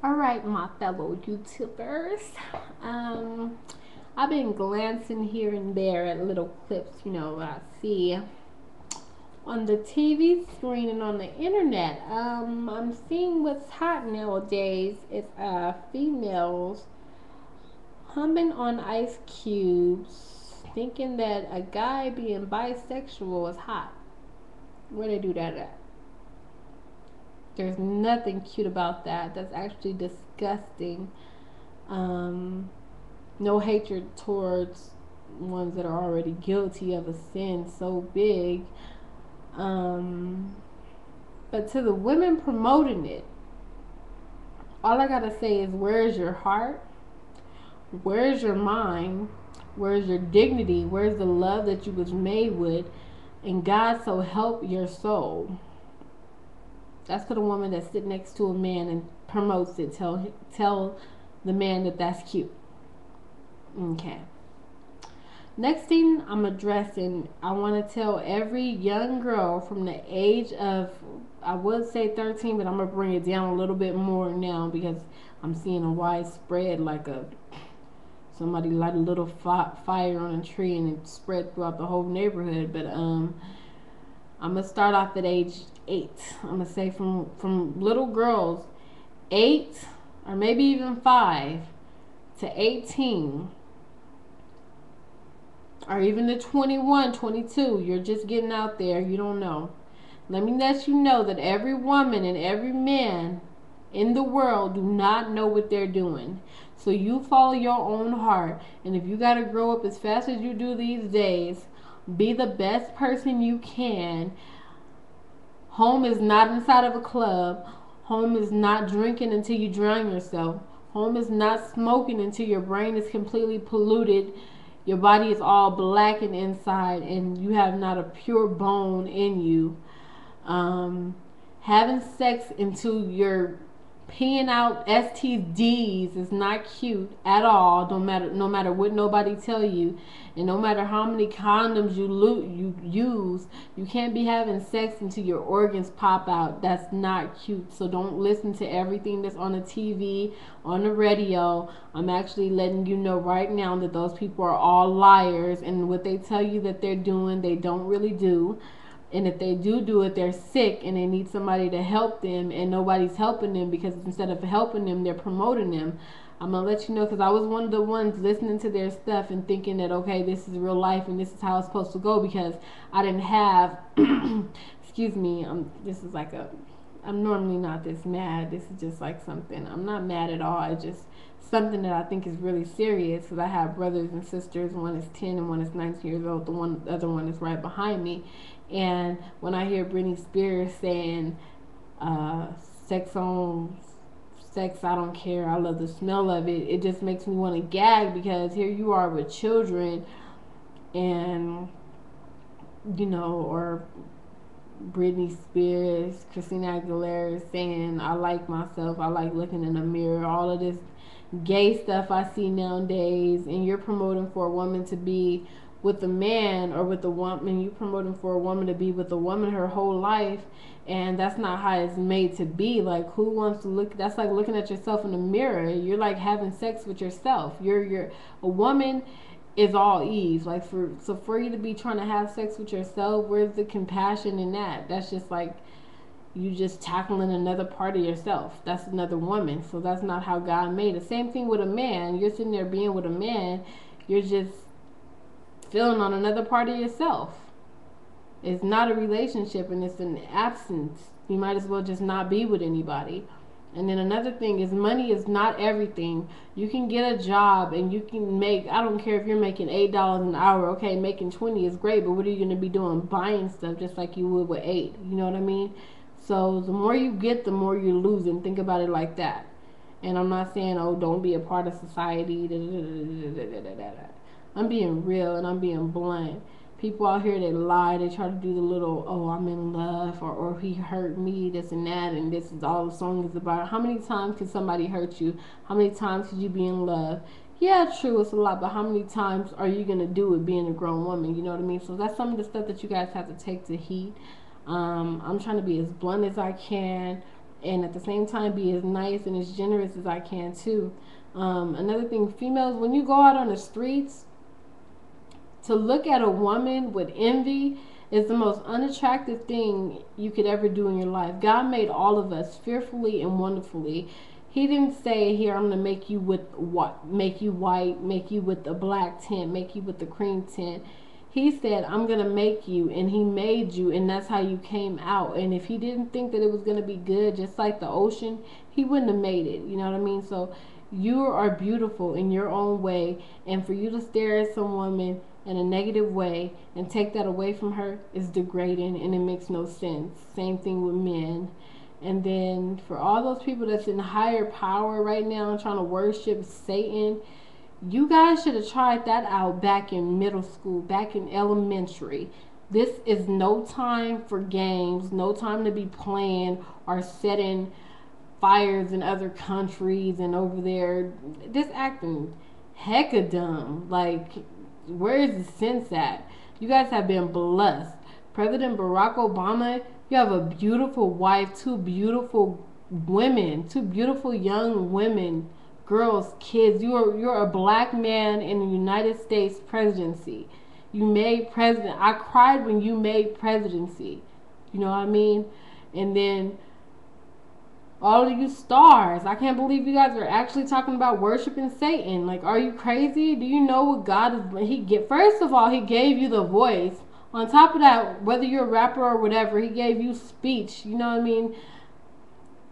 All right, my fellow YouTubers. Um, I've been glancing here and there at little clips, I see on the TV screen and on the internet. I'm seeing what's hot nowadays is females humping on ice cubes, thinking that a guy being bisexual is hot. Where they do that at? There's nothing cute about that. That's actually disgusting. Um, no hatred towards ones that are already guilty of a sin so big. Um, but to the women promoting it, all I gotta say is, where's your heart? Where's your mind? Where's your dignity? Where's the love that you was made with? And God, so help your soul. That's for the woman that sit next to a man and promotes it. Tell the man that that's cute. Okay. Next thing I'm addressing, I want to tell every young girl from the age of, I would say 13, but I'm going to bring it down a little bit more now because I'm seeing a widespread, like somebody light a little fire on a tree and it spread throughout the whole neighborhood. But I'm going to start off at age 8. I'm going to say from little girls, 8 or maybe even 5 to 18, or even to 21, 22, you're just getting out there, you don't know. Let me let you know that every woman and every man in the world do not know what they're doing. So you follow your own heart, and if you got to grow up as fast as you do these days, be the best person you can. Home is not inside of a club. Home is not drinking until you drown yourself. Home is not smoking until your brain is completely polluted. Your body is all blackened inside and you have not a pure bone in you. Having sex until you're peeing out STDs is not cute at all. No matter what nobody tell you, and no matter how many condoms you use, you can't be having sex until your organs pop out. That's not cute. So don't listen to everything that's on the TV, on the radio. I'm actually letting you know right now that those people are all liars, and what they tell you that they're doing, they don't really do. And if they do it, they're sick and they need somebody to help them, and nobody's helping them because instead of helping them, they're promoting them. I'm going to let you know because I was one of the ones listening to their stuff and thinking that, okay, this is real life and this is how it's supposed to go, because I didn't have, excuse me, this is like I'm normally not this mad. This is just like something, I'm not mad at all. It's just something that I think is really serious because I have brothers and sisters. One is 10 and one is 19 years old. The other one is right behind me. And when I hear Britney Spears saying, sex on sex, I don't care, I love the smell of it, it just makes me want to gag, because here you are with children and, or Britney Spears, Christina Aguilera saying, I like myself, I like looking in the mirror, all of this gay stuff I see nowadays, and you're promoting for a woman to be with a man, or with a woman, you promoting for a woman to be with a woman her whole life, and that's not how it's made to be. Like, who wants to look? That's like looking at yourself in the mirror. You're like having sex with yourself. You're a woman is all Eve. Like, for you to be trying to have sex with yourself, where's the compassion in that? That's just like you just tackling another part of yourself. That's another woman. So that's not how God made it. Same thing with a man. You're sitting there being with a man, you're just feeling on another part of yourself. It's not a relationship, and it's an absence. You might as well just not be with anybody. And then another thing is, money is not everything. You can get a job and you can make, I don't care if you're making $8 an hour. Okay, making 20 is great, but what are you going to be doing? Buying stuff just like you would with 8. You know what I mean? So the more you get, the more you're losing. Think about it like that. And I'm not saying, oh, don't be a part of society. I'm being real and I'm being blunt. People out here, they lie, they try to do the little, oh, I'm in love, or he hurt me, this and that, and this is all the song is about. How many times can somebody hurt you? How many times could you be in love? Yeah, true, it's a lot, but how many times are you going to do it being a grown woman? You know what I mean? So that's some of the stuff that you guys have to take to heed. I'm trying to be as blunt as I can. and at the same time be as nice and as generous as I can too. Another thing, females, when you go out on the streets, to look at a woman with envy is the most unattractive thing you could ever do in your life. God made all of us fearfully and wonderfully. He didn't say, "Here, I'm gonna make you with what, make you white, make you with the black tint, make you with the cream tint." He said, "I'm gonna make you," and He made you, and that's how you came out. And if He didn't think that it was gonna be good, just like the ocean, He wouldn't have made it. You know what I mean? So you are beautiful in your own way, and for you to stare at some woman in a negative way and take that away from her is degrading, and it makes no sense. Same thing with men. And then for all those people that's in higher power right now trying to worship Satan, you guys should have tried that out back in middle school, back in elementary. This is no time for games, no time to be playing or setting fires in other countries and over there. Just acting hecka dumb. Like, where is the sense at? You guys have been blessed. President Barack Obama, you have a beautiful wife, two beautiful women, two beautiful young women, girls, kids. You're a black man in the United States presidency. You made president. I cried when you made presidency. You know what I mean? And then all of you stars, I can't believe you guys are actually talking about worshiping Satan. Like, are you crazy? Do you know what God is? First of all, He gave you the voice. On top of that, whether you're a rapper or whatever, He gave you speech. You know what I mean?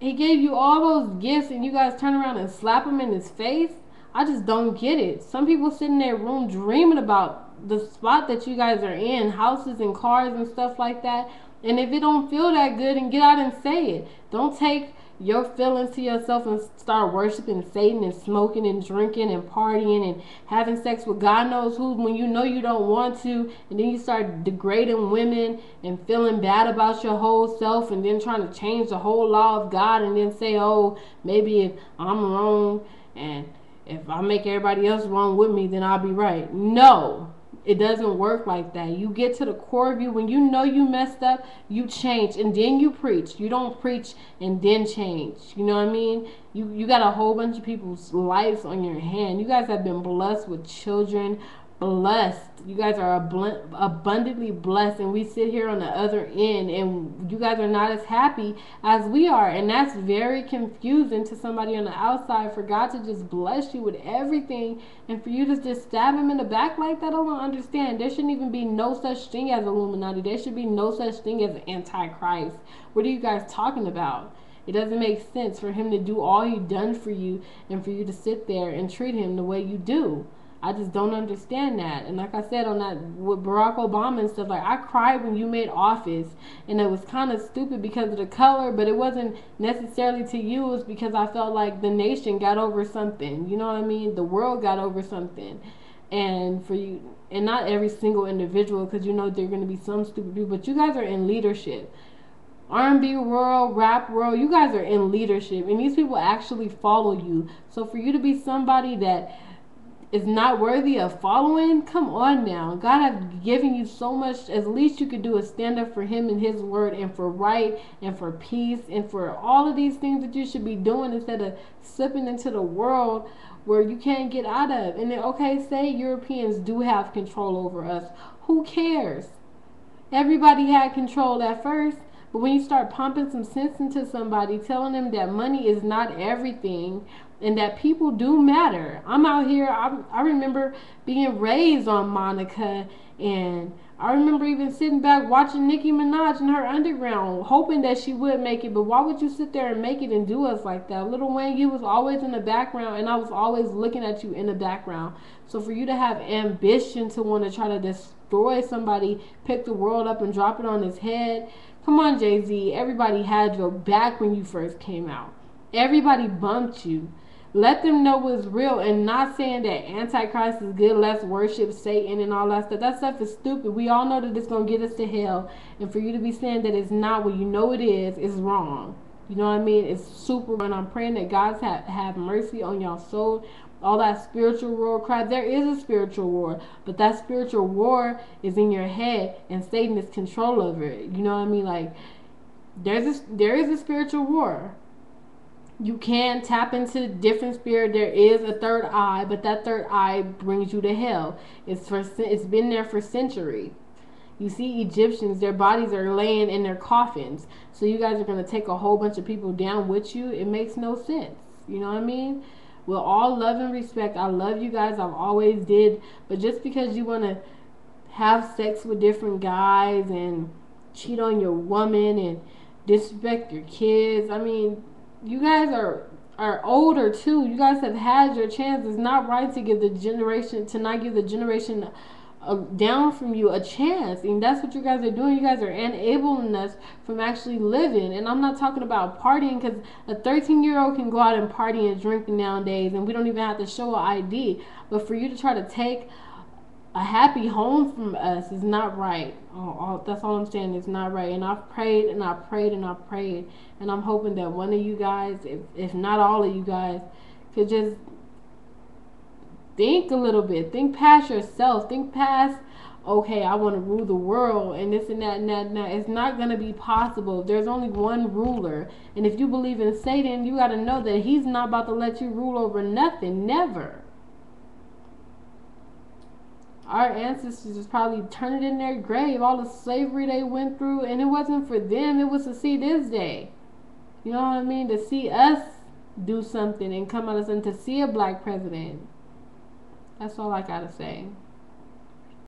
He gave you all those gifts, and you guys turn around and slap Him in His face. I just don't get it. Some people sit in their room dreaming about the spot that you guys are in, houses and cars and stuff like that. And if it don't feel that good, then get out and say it. Don't take your feelings to yourself and start worshiping Satan and smoking and drinking and partying and having sex with God knows who when you know you don't want to, and then you start degrading women and feeling bad about your whole self, and then trying to change the whole law of God, and then say, oh, maybe if I'm wrong and if I make everybody else wrong with me, then I'll be right. No. It doesn't work like that. You get to the core of you. When you know you messed up, you change and then you preach. You don't preach and then change. You know what I mean? You got a whole bunch of people's lives on your hand. You guys have been blessed with children. Blessed. You guys are abundantly blessed, and we sit here on the other end and you guys are not as happy as we are, and that's very confusing to somebody on the outside. For God to just bless you with everything and for you to just stab Him in the back like that, I don't understand. There shouldn't even be no such thing as Illuminati. There should be no such thing as Antichrist. What are you guys talking about? It doesn't make sense for Him to do all He done for you and for you to sit there and treat Him the way you do. I just don't understand that. And like I said on that with Barack Obama and stuff, like I cried when you made office, and it was kind of stupid because of the color, but it wasn't necessarily to you. It was because I felt like the nation got over something. You know what I mean? The world got over something. And for you, and not every single individual, because you know there are going to be some stupid people, but you guys are in leadership. R&B world, rap world, you guys are in leadership, and these people actually follow you. So for you to be somebody that is not worthy of following, come on now. God has given you so much. As least you could do is stand up for Him and His word, and for right, and for peace, and for all of these things that you should be doing, instead of slipping into the world where you can't get out of. And then, okay, say Europeans do have control over us. Who cares? Everybody had control at first. But when you start pumping some sense into somebody, telling them that money is not everything, and that people do matter. I'm out here, I remember being raised on Monica, and I remember even sitting back watching Nicki Minaj in her underground, hoping that she would make it. But why would you sit there and make it and do us like that? Lil Wayne, you was always in the background, and I was always looking at you in the background. So for you to have ambition to want to try to destroy somebody, pick the world up and drop it on his head, come on, Jay-Z. Everybody had your back when you first came out. Everybody bumped you. Let them know what's real, and not saying that Antichrist is good, let's worship Satan and all that stuff. That stuff is stupid. We all know that it's going to get us to hell. And for you to be saying that it's not what you know it is wrong. You know what I mean? It's super. And I'm praying that God have mercy on y'all soul. All that spiritual war crap. There is a spiritual war, but that spiritual war is in your head, and Satan is control over it. You know what I mean? Like, there is a spiritual war. You can tap into different spirit. There is a third eye, but that third eye brings you to hell. It's been there for centuries. You see Egyptians, their bodies are laying in their coffins. So you guys are going to take a whole bunch of people down with you. It makes no sense. You know what I mean? With all love and respect, I love you guys. I've always did. But just because you want to have sex with different guys and cheat on your woman and disrespect your kids, I mean, you guys are older too. You guys have had your chance. It's not right to give the generation to not give the generation down from you a chance, and that's what you guys are doing. You guys are enabling us from actually living. And I'm not talking about partying, because a 13-year-old can go out and party and drink nowadays, and we don't even have to show an ID. But for you to try to take a happy home from us is not right. That's all I'm saying. It's not right. And I've prayed and I prayed and I prayed, and I'm hoping that one of you guys, if not all of you guys, could just think a little bit. Think past yourself. Think past, okay, I want to rule the world and this and that and that and that. It's not going to be possible. There's only one ruler. And if you believe in Satan, you got to know that he's not about to let you rule over nothing. Never. Our ancestors is probably turning in their grave, all the slavery they went through, and it wasn't for them. It was to see this day. You know what I mean? To see us do something and come out of something, to see a black president. That's all I gotta say.